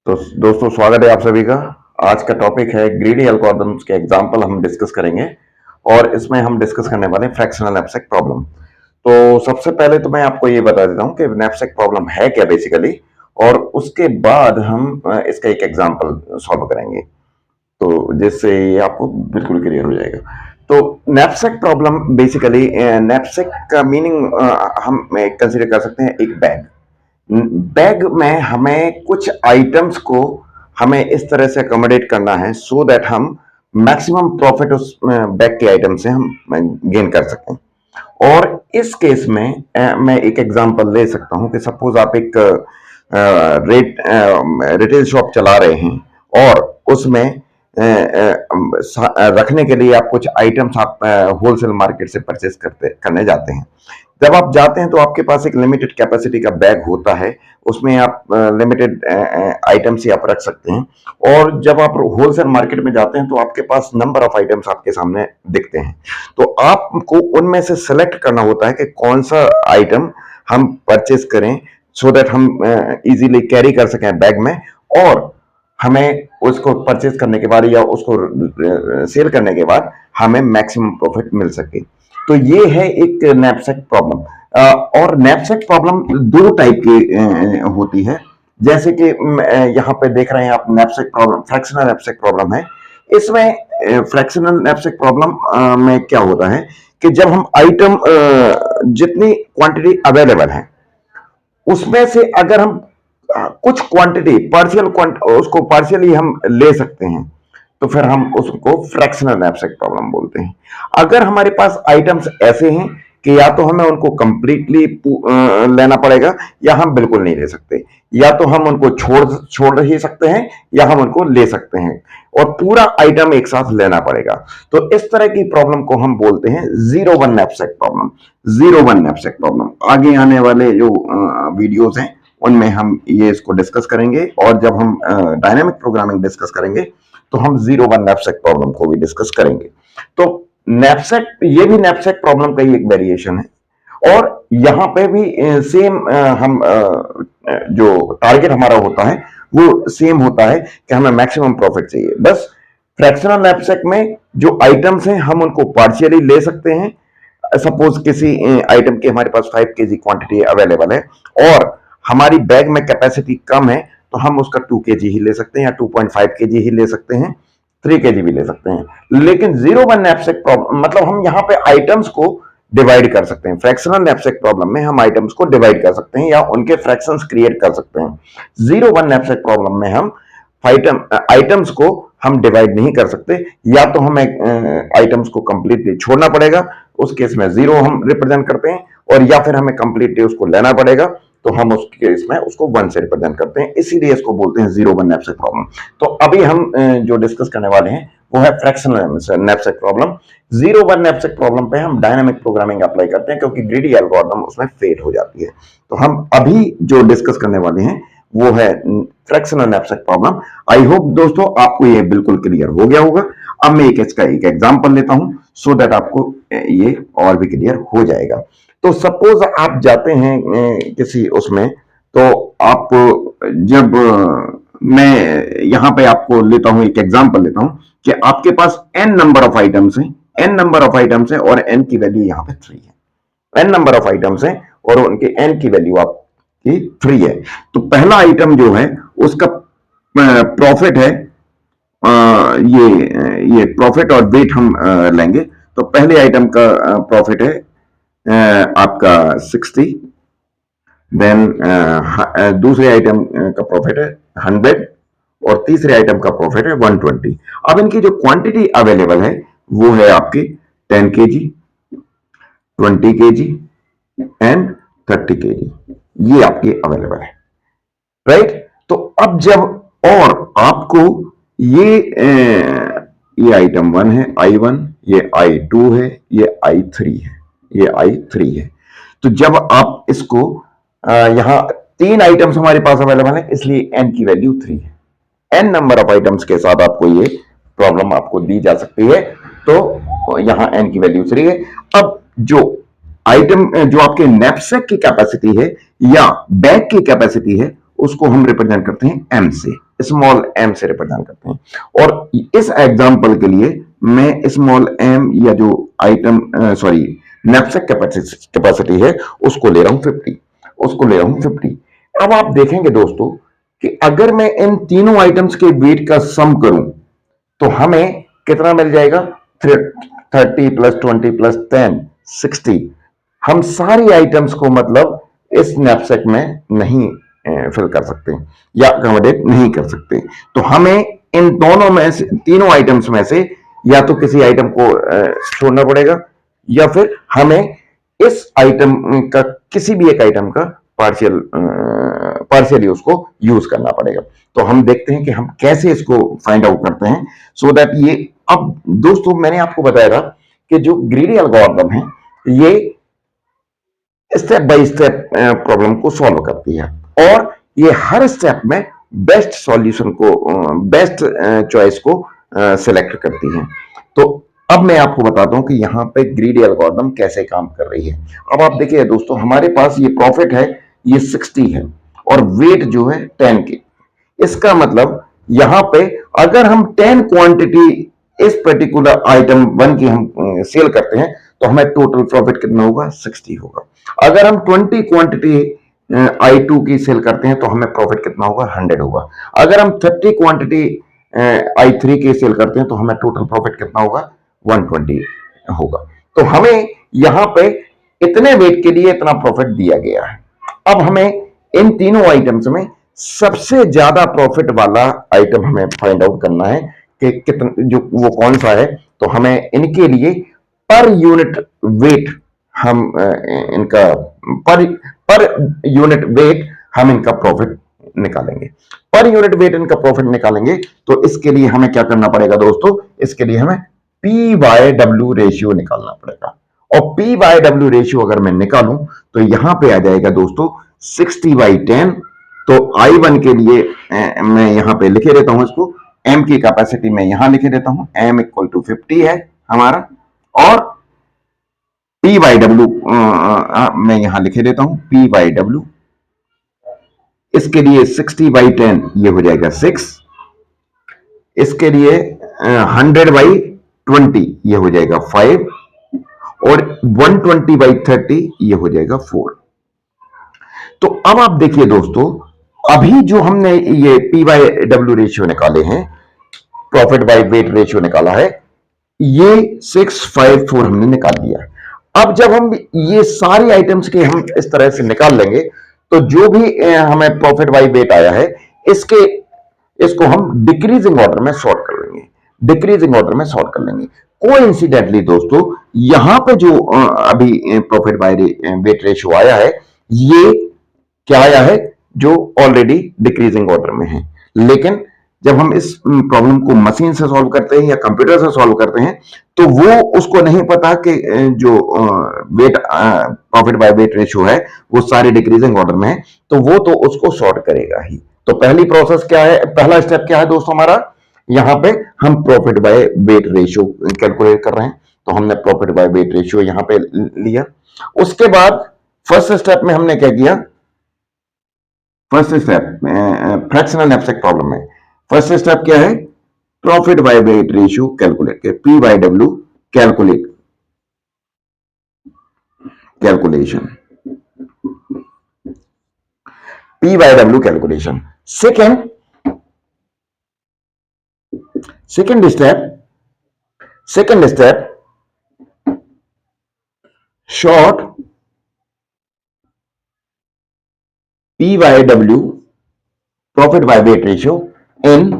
तो दोस्तों स्वागत है आप सभी का। आज का टॉपिक है ग्रीडी एल्गोरिथम्स के एग्जांपल हम डिस्कस करेंगे और इसमें हम डिस्कस करने वाले हैं फ्रैक्शनल नैपसैक प्रॉब्लम। तो सबसे पहले तो मैं आपको ये बता देता हूँ कि नैपसैक प्रॉब्लम है क्या बेसिकली, और उसके बाद हम इसका एक एग्जांपल सॉल्व करेंगे, तो जिससे ये आपको बिल्कुल क्लियर हो जाएगा। तो नैपसैक प्रॉब्लम बेसिकली, नैपसैक का मीनिंग हम कंसिडर कर सकते हैं एक बैग। बैग में हमें कुछ आइटम्स को हमें इस तरह से अकोमोडेट करना है सो दैट हम मैक्सिमम प्रॉफिट उस बैग के आइटम से हम गेन कर सकें। और इस केस में मैं एक एग्जांपल ले सकता हूं कि सपोज आप एक रिटेल शॉप चला रहे हैं और उसमें रखने के लिए आप कुछ आइटम्स आप होलसेल मार्केट से परचेस करने जाते हैं। जब आप जाते हैं तो आपके पास एक लिमिटेड कैपेसिटी का बैग होता है, उसमें आप लिमिटेड आइटम्स ही आप रख सकते हैं। और जब आप होलसेल मार्केट में जाते हैं तो आपके पास नंबर ऑफ आइटम्स आपके सामने दिखते हैं, तो आपको उनमें से सेलेक्ट करना होता है कि कौन सा आइटम हम परचेस करें सो दैट हम इजीली कैरी कर सकें बैग में, और हमें उसको परचेस करने के बाद या उसको सेल करने के बाद हमें मैक्सिमम प्रॉफिट मिल सके। तो ये है एक नैपसैक प्रॉब्लम। और नैपसैक प्रॉब्लम दो टाइप की होती है, जैसे कि यहाँ पे देख रहे हैं आप knapsack problem, fractional knapsack problem है। इसमें फ्रैक्शनल नैपसैक प्रॉब्लम में क्या होता है कि जब हम आइटम जितनी क्वांटिटी अवेलेबल है उसमें से अगर हम कुछ क्वांटिटी उसको पार्शियली हम ले सकते हैं, तो फिर हम उसको फ्रैक्शनल नैपसैक प्रॉब्लम बोलते हैं। अगर हमारे पास आइटम्स ऐसे हैं कि या तो हमें उनको कंप्लीटली लेना पड़ेगा या हम बिल्कुल नहीं ले सकते, या तो हम उनको छोड़ ही सकते हैं या हम उनको ले सकते हैं, और पूरा आइटम एक साथ लेना पड़ेगा। तो इस तरह की प्रॉब्लम को हम बोलते हैं zero one knapsack problem. Zero one knapsack problem आगे आने वाले जो वीडियोस हैं उनमें हम ये इसको डिस्कस करेंगे, और जब हम डायनामिक प्रोग्रामिंग डिस्कस करेंगे तो हम जीरो वन नैपसैक प्रॉब्लम को भी डिस्कस करेंगे। तो नैपसैक, ये भी नैपसैक प्रॉब्लम का ही एक वेरिएशन है, और यहां पे भी सेम हम जो टारगेट हमारा होता है वो सेम होता है कि हमें मैक्सिमम प्रॉफिट चाहिए। बस फ्रैक्शनल नैपसैक में जो आइटम्स हैं हम उनको पार्शियली ले सकते हैं। सपोज किसी आइटम की हमारे पास 5 केजी क्वांटिटी अवेलेबल है और हमारी बैग में कैपेसिटी कम है, तो हम उसका 2 केजी ही ले सकते हैं या 2.5 केजी ही ले सकते हैं, 3 केजी भी ले सकते हैं। लेकिन जीरो वन नैपसैक प्रॉब्लम मतलब हम यहाँ पे आइटम्स को डिवाइड कर सकते हैं। फ्रैक्शनल नैपसैक प्रॉब्लम में हम आइटम्स को डिवाइड कर सकते हैं या उनके फ्रैक्शंस क्रिएट कर सकते हैं। जीरो वन नैपसैक प्रॉब्लम में हम आइटम्स को हम डिवाइड नहीं कर सकते, या तो हमें आइटम्स को कंप्लीटली छोड़ना पड़ेगा, उस केस में जीरो हम रिप्रेजेंट करते हैं, और या फिर हमें कंप्लीटली उसको लेना पड़ेगा, तो हम उस केस में उसको वन से रिप्रेजेंट करते हैं। इसीलिए इसको बोलते हैं जीरो वन नैपसैक प्रॉब्लम। तो अभी हम जो डिस्कस करने वाले हैं वो है fractional knapsack problem. Zero one knapsack problem पे हम डायनामिक प्रोग्रामिंग अप्लाई करते हैं क्योंकि ग्रीडी एल्गोरिथम उसमें फेल हो जाती है। तो हम अभी जो डिस्कस करने वाले हैं वो है fractional knapsack problem. I hope दोस्तों आपको ये बिल्कुल क्लियर हो गया होगा। अब मैं इसका एक एग्जांपल लेता हूं सो दैट आपको ये और भी क्लियर हो जाएगा। तो सपोज आप जाते हैं किसी उसमें, तो आप जब मैं यहां पे आपको लेता हूं, एक एग्जांपल लेता हूं कि आपके पास n नंबर ऑफ आइटम्स हैं, n नंबर ऑफ आइटम्स हैं और n की वैल्यू यहां पे 3 है। n नंबर ऑफ आइटम्स हैं और उनके n की वैल्यू आपकी 3 है। तो पहला आइटम जो है उसका प्रॉफिट है, ये प्रॉफिट और वेट हम लेंगे। तो पहले आइटम का प्रॉफिट है आपका 60, देन दूसरे आइटम का प्रॉफिट है 100 और तीसरे आइटम का प्रॉफिट है 120। अब इनकी जो क्वांटिटी अवेलेबल है वो है आपकी 10 केजी, 20 केजी एंड 30 केजी, ये आपकी अवेलेबल है, राइट। तो अब जब और आपको ये आइटम 1 है I1, ये I2 है, ये I3 है, ये I3 है। तो जब आप इसको यहां 3 आइटम्स हमारे पास अवेलेबल है, इसलिए n की वैल्यू 3 है। n नंबर ऑफ आइटम्स के साथ आपको ये प्रॉब्लम आपको दी जा सकती है, तो यहां n की वैल्यू 3 है। अब जो आइटम जो आपके नैपसैक की कैपेसिटी है या बैग की कैपेसिटी है उसको हम रिप्रेजेंट करते हैं m से। स्मॉल एम से रिप्रेजेंट करते हैं। और इस एग्जांपल के लिए मैं स्मॉल एम या जो आइटम सॉरी नैपसेक कैपेसिटी है उसको ले रहा हूं 50, उसको ले रहा हूं 50। अब आप देखेंगे दोस्तों कि अगर मैं इन तीनों आइटम्स के वेट का सम करूं तो हमें कितना मिल जाएगा? 30 + 20 + 10 60। हम सारी आइटम्स को मतलब इस नैपसेक में नहीं फिल कर सकते या अकोमोडेट नहीं कर सकते। तो हमें इन दोनों में से, तीनों आइटम्स में से या तो किसी आइटम को छोड़ना पड़ेगा या फिर हमें इस आइटम का किसी भी एक आइटम का पार्शियली उसको यूज करना पड़ेगा। तो हम देखते हैं कि हम कैसे इसको फाइंड आउट करते हैं सो दैट ये, अब दोस्तों मैंने आपको बताया था कि जो ग्रीडी एल्गोरिथम है ये स्टेप बाय स्टेप प्रॉब्लम को सॉल्व करती है और ये हर स्टेप में बेस्ट सॉल्यूशन को, बेस्ट चॉइस को सिलेक्ट करती है। तो अब मैं आपको बताता हूं कि यहां पे ग्रीडी एल्गोरिथम कैसे काम कर रही है। अब आप देखिए दोस्तों, हमारे पास ये प्रॉफिट है, ये 60 है और वेट जो है 10 की। इसका मतलब यहां पे अगर हम 10 क्वांटिटी इस पर्टिकुलर आइटम 1 की हम सेल करते हैं तो हमें टोटल प्रॉफिट कितना होगा? 60 होगा। अगर हम 20 क्वांटिटी I2 की सेल करते हैं तो हमें प्रॉफिट कितना होगा? 100 होगा। अगर हम 30 क्वांटिटी I3 की सेल करते हैं तो हमें टोटल प्रॉफिट कितना होगा? 120 होगा। तो हमें यहां पे इतने वेट के लिए इतना प्रॉफिट दिया गया है। अब हमें इन तीनों आइटम्स में सबसे ज्यादा प्रॉफिट वाला आइटम हमें फाइंड आउट करना है कि कितना, जो वो कौन सा है। तो हमें इनके लिए पर यूनिट वेट हम इनका पर पर यूनिट वेट हम इनका प्रॉफिट निकालेंगे। पर यूनिट वेट इनका प्रॉफिट निकालेंगे तो इसके लिए हमें क्या करना पड़ेगा दोस्तों? इसके लिए हमें पी बाय डब्ल्यू रेशियो निकालना पड़ेगा। और पी बाय डब्ल्यू रेशियो अगर मैं निकालूं तो यहां पे आ जाएगा दोस्तों 60/10। तो I1 के लिए मैं यहां पे लिखे देता हूं इसको, M की कैपेसिटी में यहां लिखे देता हूं, M = 50 है हमारा। और P बाई डब्ल्यू मैं यहां लिखे देता हूं, P बाई डब्ल्यू, इसके लिए 60/10 ये हो जाएगा 6, इसके लिए 100/20 ये हो जाएगा 5 और 120/30 ये हो जाएगा 4। तो अब आप देखिए दोस्तों, अभी जो हमने ये P बाई डब्ल्यू रेशियो निकाले हैं, प्रॉफिट बाई वेट रेशियो निकाला है, ये 654 हमने निकाल दिया। अब जब हम ये सारी आइटम्स के हम इस तरह से निकाल लेंगे तो जो भी हमें प्रॉफिट बाई वेट आया है इसके इसको हम डिक्रीजिंग ऑर्डर में सॉर्ट कर लेंगे, डिक्रीजिंग ऑर्डर में सॉर्ट कर लेंगे। कोइंसिडेंटली दोस्तों, यहां पे जो अभी प्रॉफिट बाय वेट रेशियो आया है, ये क्या आया है? जो ऑलरेडी डिक्रीजिंग ऑर्डर में है। लेकिन जब हम इस प्रॉब्लम को मशीन से सॉल्व करते हैं या कंप्यूटर से सॉल्व करते हैं तो वो उसको नहीं पता कि जो weight profit by weight ratio है वो सारे डिक्रीजिंग ऑर्डर में है, तो वो तो उसको सॉर्ट करेगा ही। तो पहली प्रोसेस क्या है, पहला स्टेप क्या है दोस्तों हमारा? यहां पे हम profit by weight ratio calculate कर रहे हैं, तो हमने प्रॉफिट बाय वेट रेशियो यहां पे लिया। उसके बाद फर्स्ट स्टेप में हमने क्या किया? First step fractional knapsack problem में फर्स्ट स्टेप क्या है? Profit by weight ratio calculate के P by W calculation, P by W calculation. Second step sort P by W profit by weight ratio in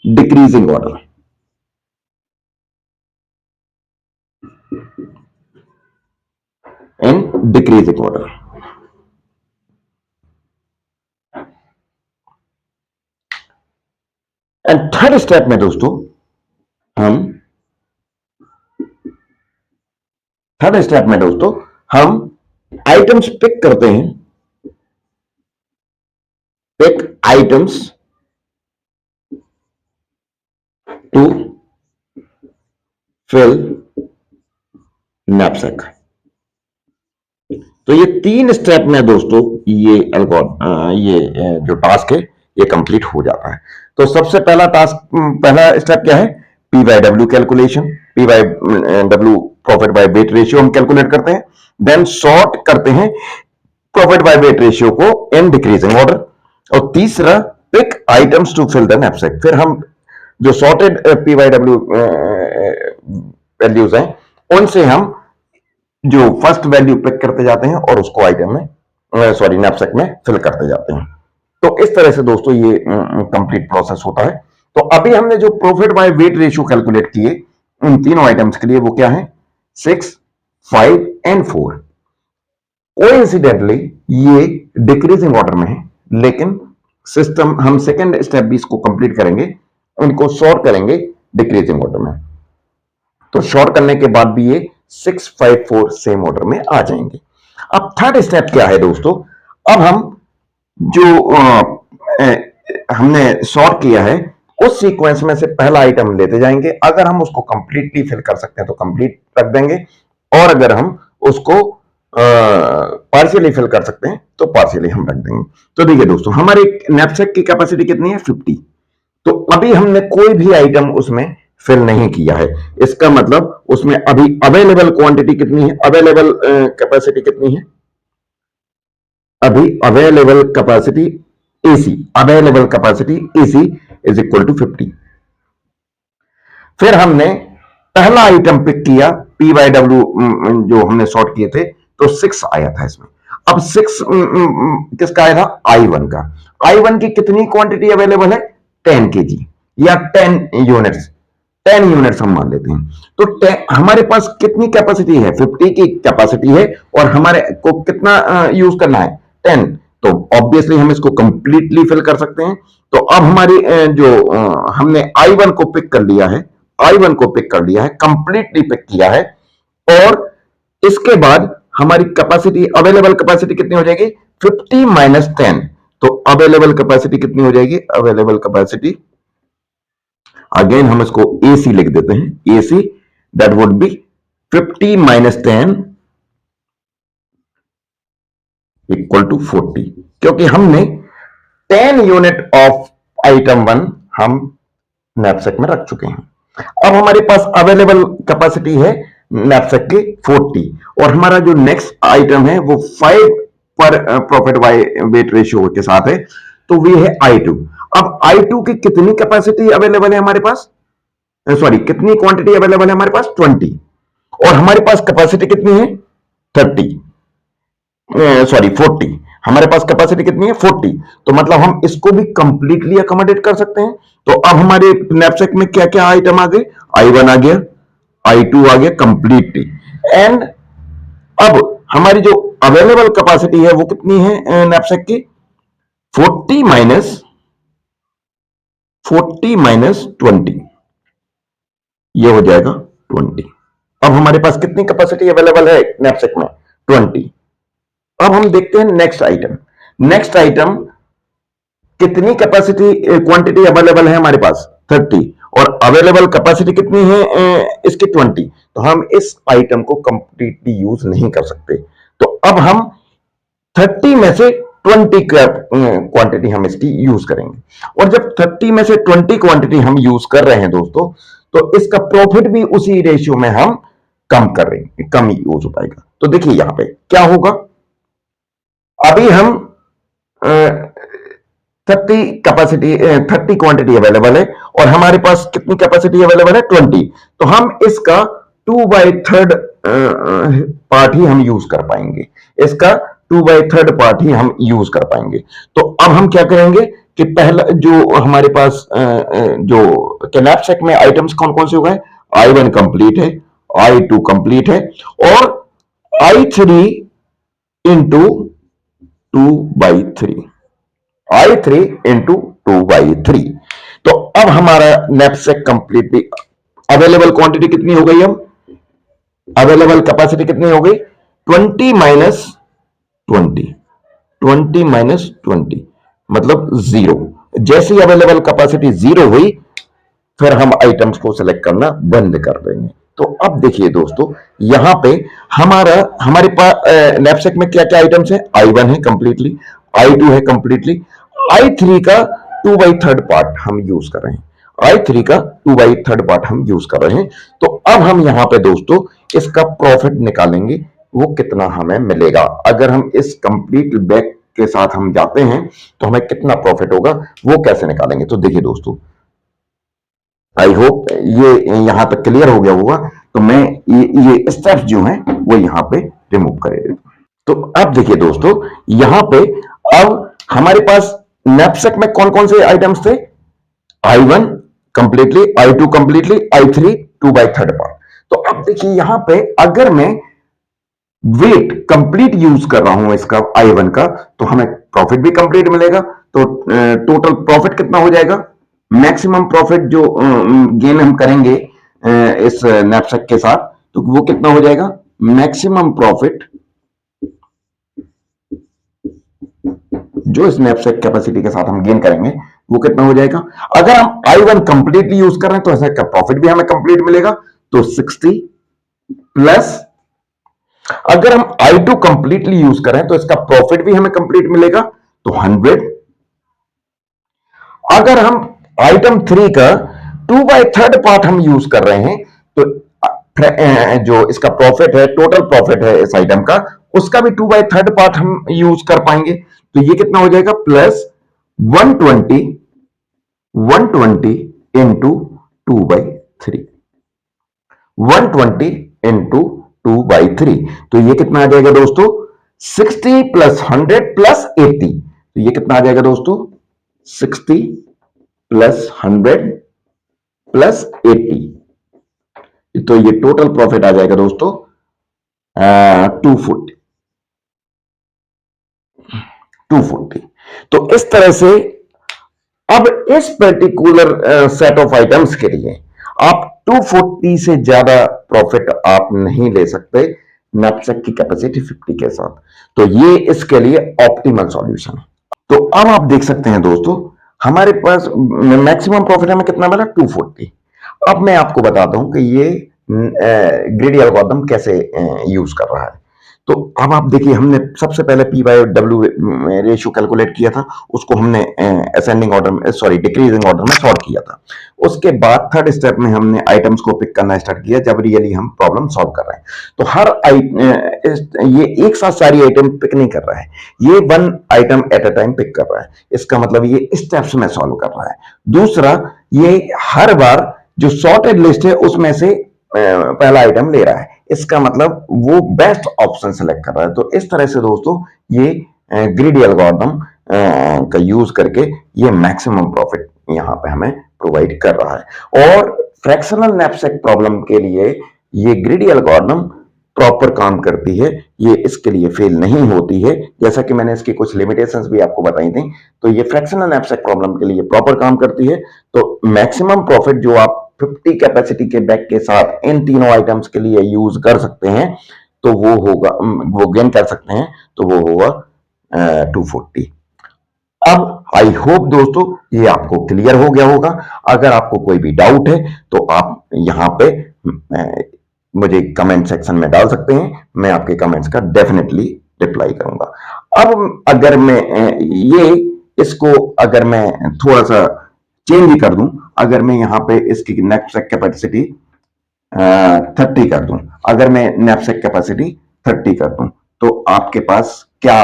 decreasing order. In decreasing order. And third step में दोस्तों हम items pick करते हैं, pick items to fill knapsack. तो ये 3 step में दोस्तों ये जो टास्क है ये कंप्लीट हो जाता है। तो सबसे पहला टास्क, पहला स्टेप क्या है, P by W calculation, P by W profit by weight ratio हम कैलकुलेट करते हैं। देन सॉर्ट करते हैं प्रॉफिट बाय वेट रेशियो को इन डिक्रीजिंग ऑर्डर। और तीसरा, pick items to fill the knapsack. फिर हम जो sorted P by W values हैं उनसे हम जो फर्स्ट वैल्यू पिक करते जाते हैं और उसको आइटम में, सॉरी, नैपसैक में फिल करते जाते हैं। तो इस तरह से दोस्तों ये कंप्लीट प्रोसेस होता है। तो अभी हमने जो profit by weight ratio calculate किए उन तीनों आइटम्स के लिए, वो क्या है, 6, 5 एंड 4। कोइंसिडेंटली ये डिक्रीजिंग ऑर्डर में है, लेकिन सिस्टम, हम सेकेंड स्टेप भी इसको कंप्लीट करेंगे, उनको सॉर्ट करेंगे डिक्रीजिंग ऑर्डर में। तो सॉर्ट करने के बाद भी ये 6, 5, 4 सेम ऑर्डर में आ जाएंगे। अब थर्ड स्टेप क्या है दोस्तों, अब हम जो हमने सॉर्ट किया है उस सीक्वेंस में से पहला आइटम लेते जाएंगे। अगर हम उसको कंप्लीटली फिल कर सकते हैं तो कंप्लीट रख देंगे, और अगर हम उसको पार्शियली फिल कर सकते हैं तो पार्शियली हम रख देंगे। तो देखिए दोस्तों, हमारे नैपसैक की कैपेसिटी कितनी है, 50। तो अभी हमने कोई भी आइटम उसमें फिल नहीं किया है, इसका मतलब उसमें अभी अवेलेबल क्वांटिटी कितनी है, अवेलेबल कैपेसिटी कितनी है, अभी available capacity AC, available capacity AC is equal to 50। फिर हमने पहला आइटम पिक किया, पी बाई डब्ल्यू जो हमने सॉर्ट किए थे, तो 6 आया था इसमें। अब 6 किसका आया था, I1 का। I1 की कितनी क्वांटिटी अवेलेबल है, 10 kg या 10 यूनिट्स, 10 यूनिट्स हम मान लेते हैं। तो हमारे पास कितनी कैपेसिटी है, 50 की कैपेसिटी है, और हमारे को कितना यूज करना है, 10। तो ऑब्वियसली हम इसको कंप्लीटली फिल कर सकते हैं। तो अब हमारी हमने I1 को पिक कर लिया है, I1 को पिक कर लिया है, कंप्लीटली पिक किया है, और इसके बाद हमारी कैपेसिटी, अवेलेबल कैपेसिटी कितनी हो जाएगी, 50 माइनस 10। तो अवेलेबल कैपेसिटी कितनी हो जाएगी, अवेलेबल कैपेसिटी, अगेन हम इसको AC लिख देते हैं, AC that would be 50 minus 10 equal to 40, क्योंकि हमने 10 यूनिट ऑफ आइटम 1 हम नैपसैक में रख चुके हैं। अब हमारे पास अवेलेबल कैपेसिटी है नैपसैक के 40, और हमारा जो नेक्स्ट आइटम है वो 5 पर प्रॉफिट बाय वेट रेशियो के साथ है, तो वो है I2। अब I2 की कितनी कैपेसिटी अवेलेबल है हमारे पास, सॉरी, कितनी क्वांटिटी अवेलेबल है हमारे पास, 20, और हमारे पास कैपेसिटी कितनी है, 30, सॉरी 40। हमारे पास कैपेसिटी कितनी है, 40। तो मतलब हम इसको भी कंप्लीटली अकोमोडेट कर सकते हैं। तो अब हमारे नैपसैक में क्या क्या आइटम आ गए, I1 आ गया, I2 आ गया कंप्लीटली, एंड अब हमारी जो अवेलेबल कैपेसिटी है वो कितनी है नैपसैक की, 40 माइनस 20, ये हो जाएगा 20। अब हमारे पास कितनी कैपेसिटी अवेलेबल है नैपसैक में, 20। अब हम देखते हैं नेक्स्ट आइटम। नेक्स्ट आइटम कितनी कैपेसिटी, क्वांटिटी अवेलेबल है हमारे पास, 30, और अवेलेबल कैपेसिटी कितनी है इसकी, 20। तो हम इस आइटम को कंप्लीटली यूज नहीं कर सकते। तो अब हम 30 में से 20 क्वांटिटी हम इसकी यूज करेंगे, और जब 30 में से 20 क्वांटिटी हम यूज कर रहे हैं दोस्तों, तो इसका प्रॉफिट भी उसी रेशियो में हम कम कर रहे हैं, कम यूज हो पाएगा। तो देखिए यहां पे क्या होगा, अभी हम 30 कैपेसिटी, 30 क्वांटिटी अवेलेबल है, और हमारे पास कितनी कैपेसिटी अवेलेबल है, 20। तो हम इसका 2/3 पार्ट ही हम यूज कर पाएंगे, इसका 2/3 पार्ट ही हम यूज कर पाएंगे। तो अब हम क्या करेंगे कि पहला जो हमारे पास जो नैपसैक में आइटम्स कौन कौन से हो गए, I1 कंप्लीट है, I2 कंप्लीट है, और I3 इंटू 2/3, I3 इंटू 2/3। तो अब हमारा नैपसैक कंप्लीटली अवेलेबल क्वांटिटी कितनी हो गई, हम अवेलेबल कैपेसिटी कितनी हो गई, 20 माइनस 20, 20 माइनस 20 मतलब 0। जैसी अवेलेबल कैपेसिटी 0 हुई, फिर हम आइटम्स को सिलेक्ट करना बंद कर देंगे। तो अब देखिए दोस्तों, यहां पे हमारे पास नैपसैक में क्या क्या आइटम्स है, I1 है कंप्लीटली, I2 है कंप्लीटली, I3 का 2/3 पार्ट हम यूज कर रहे हैं, I3 का 2/3 पार्ट हम यूज कर रहे हैं। तो अब हम यहां पे दोस्तों इसका प्रॉफिट निकालेंगे, वो कितना हमें मिलेगा। अगर हम इस कंप्लीट बैक के साथ हम जाते हैं तो हमें कितना प्रॉफिट होगा, वो कैसे निकालेंगे। तो देखिए दोस्तों, आई होप ये यहां तक क्लियर हो गया होगा। तो मैं ये स्टेप्स जो हैं वो यहां पे रिमूव करेंगे। तो अब देखिए दोस्तों, यहां पे अब हमारे पास नैपसेक में कौन कौन से आइटम्स थे, I1 completely, I2 completely, I3 2/3 part. तो अब देखिए यहां पे अगर मैं वेट कंप्लीट यूज कर रहा हूं इसका I1 का, तो हमें प्रॉफिट भी कंप्लीट मिलेगा। तो टोटल प्रॉफिट कितना हो जाएगा, मैक्सिमम प्रॉफिट जो गेन हम करेंगे इस नैपसेक के साथ, तो वो कितना हो जाएगा, मैक्सिमम प्रॉफिट जो इस नैपसेक कैपेसिटी के साथ हम गेन करेंगे वो कितना हो जाएगा। अगर हम I1 कंप्लीटली यूज कर रहे हैं तो ऐसा का प्रॉफिट भी हमें कंप्लीट मिलेगा, तो 60 प्लस, अगर हम I2 कंप्लीटली यूज कर रहे हैं तो इसका प्रॉफिट भी हमें कंप्लीट मिलेगा, तो 100। अगर हम आइटम 3 का 2/3 पार्ट हम यूज कर रहे हैं तो जो इसका प्रॉफिट है, टोटल प्रॉफिट है इस आइटम का, उसका भी 2/3 पार्ट हम यूज कर पाएंगे। तो ये कितना हो जाएगा, प्लस 120 120 इंटू 2/3, 120 इंटू 2/3। तो ये कितना आ जाएगा दोस्तों, 60 प्लस 100 प्लस 80। तो ये कितना आ जाएगा दोस्तों, 60 प्लस 100 प्लस 80। तो ये टोटल प्रॉफिट आ जाएगा दोस्तों 240, 240। तो इस तरह से अब इस पर्टिकुलर सेट ऑफ आइटम्स के लिए आप 240 से ज्यादा प्रॉफिट आप नहीं ले सकते नैपसेक की कैपेसिटी 50 के साथ। तो ये इसके लिए ऑप्टिमल सॉल्यूशन है। तो अब आप देख सकते हैं दोस्तों, हमारे पास मैक्सिमम प्रॉफिट हमें कितना मिला, 240। अब मैं आपको बताता हूं कि ये ग्रीडी एल्गोरिथम कैसे यूज कर रहा है। तो अब आप देखिए, हमने सबसे पहले P/W रेशियो कैलकुलेट किया था, उसको हमने असेंडिंग ऑर्डर में, सॉरी डिक्रीजिंग ऑर्डर में सॉर्ट किया था। उसके बाद थर्ड स्टेप में हमने आइटम्स को पिक करना स्टार्ट किया जब रियली हम प्रॉब्लम सॉल्व कर रहे हैं। तो ये एक साथ सारी आइटम पिक नहीं कर रहा है, ये one item at a time pick कर रहा है। इसका मतलब ये स्टेप्स में सॉल्व कर रहा है। दूसरा, ये हर बार जो सॉर्टेड लिस्ट है उसमें से पहला आइटम ले रहा है, इसका मतलब वो बेस्ट ऑप्शन सेलेक्ट कर रहा है। तो इस तरह से दोस्तों ये ग्रीडी एल्गोरिथम का यूज करके ये मैक्सिमम प्रॉफिट यहां पे हमें प्रोवाइड कर रहा है। और फ्रैक्शनल नैपसेक प्रॉब्लम के लिए ये ग्रीडी एल्गोरिथम प्रॉपर काम करती है, ये इसके लिए फेल नहीं होती है। जैसा कि मैंने इसकी कुछ लिमिटेशंस भी आपको बताई थी, तो ये फ्रैक्शनल नैपसेक प्रॉब्लम के लिए प्रॉपर काम करती है। तो मैक्सिमम प्रॉफिट जो आप 50 कैपेसिटी के बैग के साथ इन तीनों आइटम्स के लिए यूज कर सकते हैं, तो वो होगा, वो गेन कर सकते हैं, तो वो होगा 240। अब आई होप दोस्तों ये आपको क्लियर हो गया होगा। अगर आपको कोई भी डाउट है तो आप यहां पे मुझे कमेंट सेक्शन में डाल सकते हैं, मैं आपके कमेंट्स का डेफिनेटली रिप्लाई करूंगा। अब अगर मैं ये इसको अगर मैं थोड़ा सा चेंज ही कर दूं, अगर मैं यहां पे इसकी नैपसेक कैपेसिटी 30 कर दूं, अगर मैं नैपसेक कैपेसिटी 30 कर दूं, तो आपके पास क्या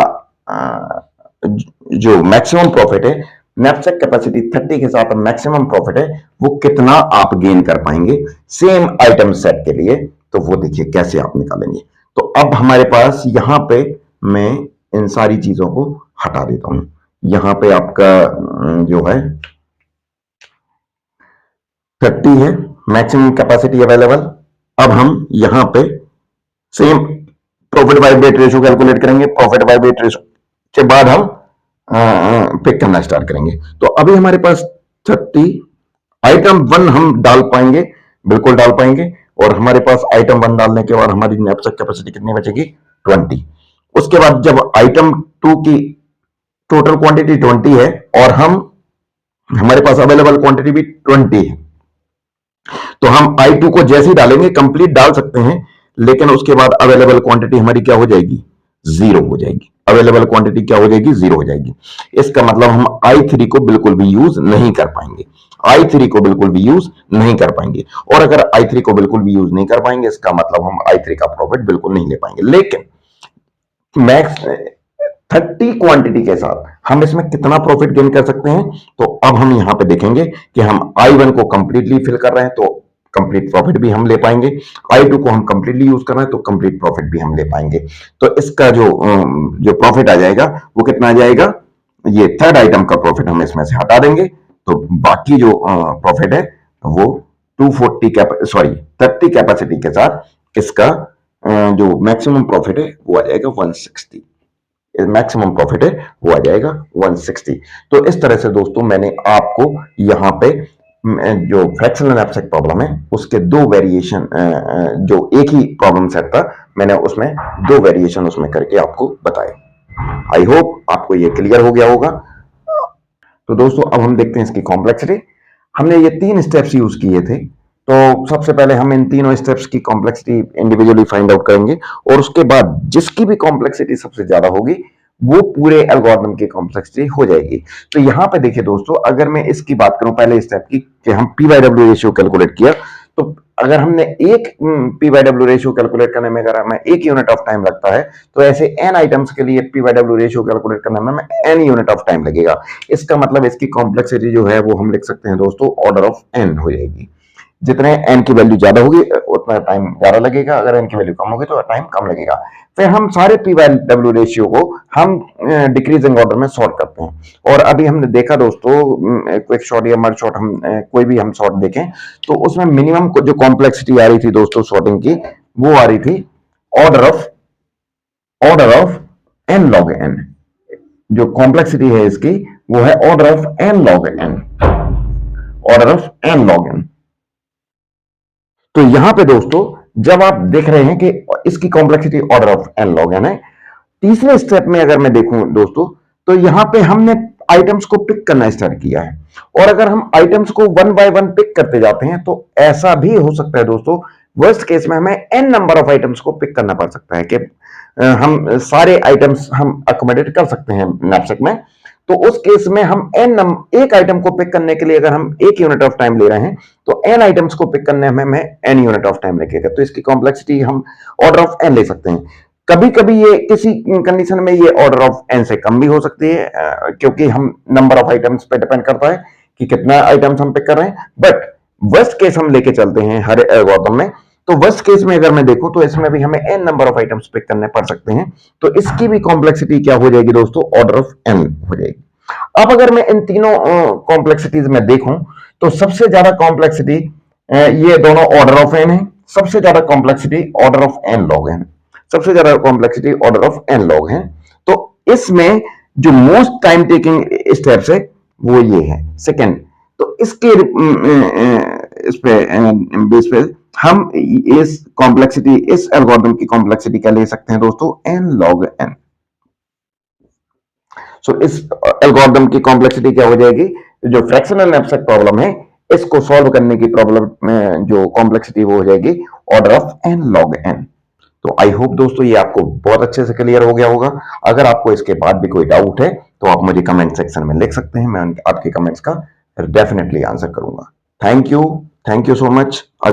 जो मैक्सिमम प्रॉफिट है, नैपसेक कैपेसिटी 30 के साथ मैक्सिमम प्रॉफिट है, वो कितना आप गेन कर पाएंगे सेम आइटम सेट के लिए। तो वो देखिए कैसे आप निकालेंगे। तो अब हमारे पास यहां पे मैं इन सारी चीजों को हटा देता हूं। यहां पे आपका जो है 30 है मैक्सिमम कैपेसिटी अवेलेबल। अब हम यहां पे same profit by weight ratio calculate करेंगे। प्रॉफिट बाय वेट रेशियो के बाद हम पिक करना स्टार्ट करेंगे। तो अभी हमारे पास 30, आइटम 1 हम डाल पाएंगे, बिल्कुल डाल पाएंगे। और हमारे पास आइटम 1 डालने के बाद हमारी नैपसेक कैपेसिटी कितनी बचेगी, 20। उसके बाद जब आइटम 2 की टोटल क्वांटिटी 20 है और हमारे पास अवेलेबल क्वांटिटी भी 20 है, तो हम I2 को जैसे ही डालेंगे, कंप्लीट डाल सकते हैं, लेकिन उसके बाद अवेलेबल क्वांटिटी हमारी क्या हो जाएगी, जीरो हो जाएगी, अवेलेबल क्वांटिटी क्या हो जाएगी, जीरो हो जाएगी। इसका मतलब हम I3 को बिल्कुल भी यूज नहीं कर पाएंगे, I3 को बिल्कुल भी यूज नहीं कर पाएंगे। और अगर I3 को बिल्कुल भी यूज नहीं कर पाएंगे, इसका मतलब हम I3 का प्रॉफिट बिल्कुल नहीं ले पाएंगे। लेकिन मैक्स 30 क्वांटिटी के साथ हम इसमें कितना प्रॉफिट गेन कर सकते हैं, तो अब हम यहां पे देखेंगे कि हम I1 को कंप्लीटली फिल कर रहे हैं तो कंप्लीट प्रॉफिट भी हम ले पाएंगे, I2 को हम कंप्लीटली यूज कर रहे हैं तो कंप्लीट प्रॉफिट भी हम ले पाएंगे। तो इसका जो प्रॉफिट आ जाएगा वो कितना आ जाएगा, ये थर्ड आइटम का प्रॉफिट हम इसमें से हटा देंगे, तो बाकी जो प्रॉफिट है वो 30 कैपेसिटी के साथ इसका जो मैक्सिमम प्रॉफिट है वो आ जाएगा 160, मैक्सिमम प्रॉफिट है वो आ जाएगा 160। तो इस तरह से दोस्तों मैंने आपको यहाँ पे जो फ्रैक्शनल एब्स्ट्रैक्ट प्रॉब्लम है उसके दो वेरिएशन, जो एक ही प्रॉब्लम सेट था मैंने उसमें दो वेरिएशन उसमें करके आपको बताए। आई होप आपको ये क्लियर हो गया होगा। तो दोस्तों अब हम देखते हैं इसकी कॉम्प्लेक्सिटी। हमने ये 3 स्टेप्स यूज किए थे, तो सबसे पहले हम इन तीनों स्टेप्स की कॉम्प्लेक्सिटी इंडिविजुअली फाइंड आउट करेंगे और उसके बाद जिसकी भी कॉम्प्लेक्सिटी सबसे ज्यादा होगी वो पूरे एल्गोरिथम की कॉम्प्लेक्सिटी हो जाएगी। तो यहां पे देखिए दोस्तों, अगर मैं इसकी बात करूं पहले स्टेप की कि हम P by W ratio calculate किया, तो अगर हमने एक P by W ratio calculate करने में अगर हमें 1 यूनिट ऑफ टाइम लगता है, तो ऐसे एन आइटम्स के लिए P by W ratio calculate करने में हमें एन यूनिट ऑफ टाइम लगेगा। इसका मतलब इसकी कॉम्प्लेक्सिटी जो है वो हम लिख सकते हैं दोस्तों ऑर्डर ऑफ एन हो जाएगी। जितने एन की वैल्यू ज्यादा होगी उतना टाइम ज्यादा लगेगा, अगर एन की वैल्यू कम होगी तो टाइम कम लगेगा। फिर हम सारे पी बाय डब्ल्यू रेशियो को हम डिक्रीजिंग ऑर्डर में सॉर्ट करते हैं। और अभी हमने देखा दोस्तों क्विक शॉर्ट या मर्ज शॉर्ट, हम कोई भी हम शॉर्ट देखें तो उसमें मिनिमम जो कॉम्प्लेक्सिटी आ रही थी दोस्तों शॉर्टिंग की, वो आ रही थी order of N log N. जो कॉम्प्लेक्सिटी है इसकी वो है order of N log N, order of N log N. तो यहां पे दोस्तों जब आप देख रहे हैं कि इसकी complexity order of N log N है, तीसरे स्टेप में अगर मैं देखूं दोस्तों, तो यहां पे हमने आइटम्स को पिक करना स्टार्ट किया है। और अगर हम आइटम्स को वन बाय वन पिक करते जाते हैं तो ऐसा भी हो सकता है दोस्तों, वर्स्ट केस में हमें एन नंबर ऑफ आइटम्स को पिक करना पड़ सकता है कि हम सारे आइटम्स हम अकोमोडेट कर सकते हैं नैपसैक में। तो उस केस में हम एक आइटम को पिक करने के लिए अगर हम 1 यूनिट ऑफ टाइम ले रहे हैं तो एन आइटम्स को पिक करने में हमें एन यूनिट ऑफ टाइम लगेगा। तो इसकी कॉम्प्लेक्सिटी हम ऑर्डर ऑफ एन ले सकते हैं। कभी कभी ये किसी कंडीशन में ये ऑर्डर ऑफ एन से कम भी हो सकती है, क्योंकि हम नंबर ऑफ आइटम्स पे डिपेंड करता है कि कितना आइटम्स हम पिक कर रहे हैं। बट वर्स्ट केस हम लेके चलते हैं हर एल्गोरिथम में, तो वर्स्ट केस में अगर मैं देखूं तो इसमें भी हमें N number of items pick करने पड़ सकते हैं। तो इसकी भी कॉम्प्लेक्सिटी क्या हो जाएगी दोस्तों, ऑर्डर ऑफ एन हो जाएगी। अब अगर मैं इन तीनों कॉम्प्लेक्सिटीज में देखूं तो सबसे ज्यादा कॉम्प्लेक्सिटी ये दोनों ऑर्डर ऑफ एन है, सबसे ज्यादा complexity order of N log है, सबसे ज्यादा complexity order of N log है। तो इसमें जो मोस्ट टाइम टेकिंग स्टेप्स है वो ये है सेकेंड। तो इसके इस पे बेस पे हम इस कॉम्प्लेक्सिटी, इस एल्गोरिथम की कॉम्प्लेक्सिटी क्या ले सकते हैं दोस्तों, एन लॉग एन। सो इस एल्गोरिथम की कॉम्प्लेक्सिटी क्या हो जाएगी, जो फ्रैक्शनल एब्स्ट्रैक्ट प्रॉब्लम है इसको सॉल्व करने की प्रॉब्लम में जो कॉम्प्लेक्सिटी वो हो जाएगी order of N log N. तो आई होप दोस्तों ये आपको बहुत अच्छे से क्लियर हो गया होगा। अगर आपको इसके बाद भी कोई डाउट है तो आप मुझे कमेंट सेक्शन में लिख सकते हैं, मैं आपके कमेंट्स का डेफिनेटली आंसर करूंगा। Thank you so much.